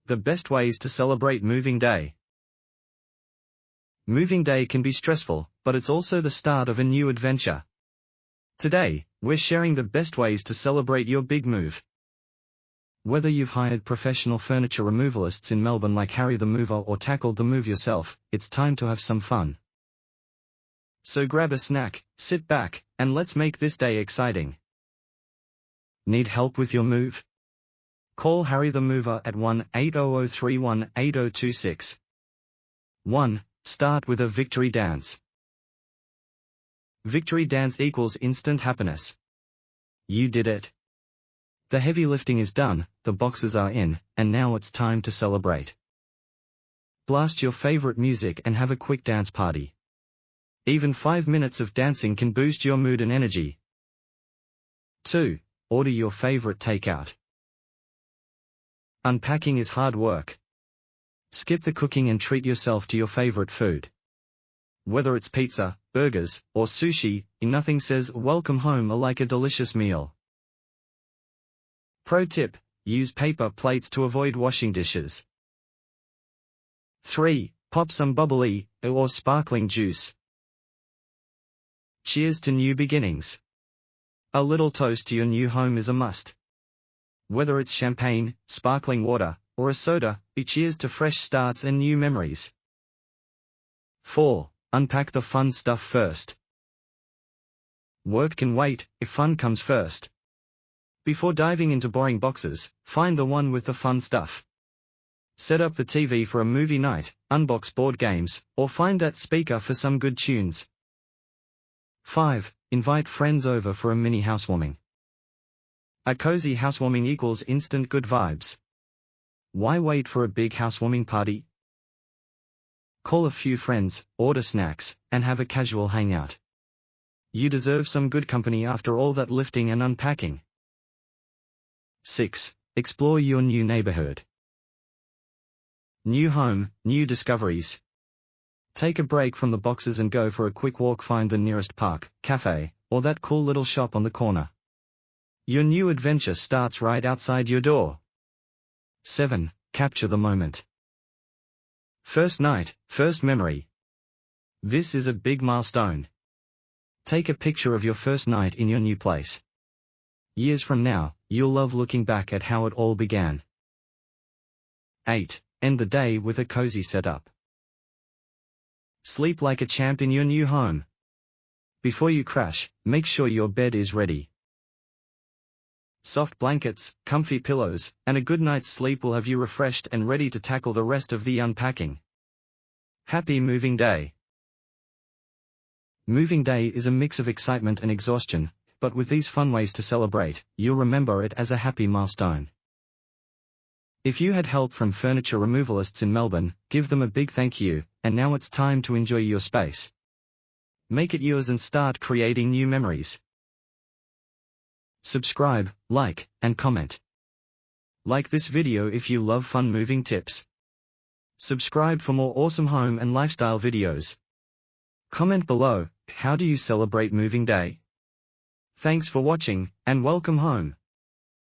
The best ways to celebrate moving day. Moving day can be stressful, but it's also the start of a new adventure. Today, we're sharing the best ways to celebrate your big move. Whether you've hired professional furniture removalists in Melbourne like Harry the Mover or tackled the move yourself, it's time to have some fun. So grab a snack, sit back, and let's make this day exciting. Need help with your move? Call Harry the Mover at 1-800-31-8026. 1. Start with a victory dance. Victory dance equals instant happiness. You did it. The heavy lifting is done, the boxes are in, and now it's time to celebrate. Blast your favorite music and have a quick dance party. Even 5 minutes of dancing can boost your mood and energy. 2. Order your favorite takeout. Unpacking is hard work. Skip the cooking and treat yourself to your favorite food. Whether it's pizza, burgers, or sushi, nothing says welcome home like a delicious meal. Pro tip: use paper plates to avoid washing dishes. 3. Pop some bubbly or sparkling juice. Cheers to new beginnings. A little toast to your new home is a must. Whether it's champagne, sparkling water, or a soda, cheers to fresh starts and new memories. 4. Unpack the fun stuff first. Work can wait, if fun comes first. Before diving into boring boxes, find the one with the fun stuff. Set up the TV for a movie night, unbox board games, or find that speaker for some good tunes. 5. Invite friends over for a mini housewarming. A cozy housewarming equals instant good vibes. Why wait for a big housewarming party? Call a few friends, order snacks, and have a casual hangout. You deserve some good company after all that lifting and unpacking. 6. Explore your new neighborhood. New home, new discoveries. Take a break from the boxes and go for a quick walk. Find the nearest park, cafe, or that cool little shop on the corner. Your new adventure starts right outside your door. 7. Capture the moment. First night, first memory. This is a big milestone. Take a picture of your first night in your new place. Years from now, you'll love looking back at how it all began. 8. End the day with a cozy setup. Sleep like a champ in your new home. Before you crash, make sure your bed is ready. Soft blankets, comfy pillows, and a good night's sleep will have you refreshed and ready to tackle the rest of the unpacking. Happy moving day. Moving day is a mix of excitement and exhaustion, but with these fun ways to celebrate, you'll remember it as a happy milestone. If you had help from furniture removalists in Melbourne, give them a big thank you, and now it's time to enjoy your space. Make it yours and start creating new memories. Subscribe, like, and comment. Like this video if you love fun moving tips. Subscribe for more awesome home and lifestyle videos. Comment below, how do you celebrate moving day? Thanks for watching, and welcome home.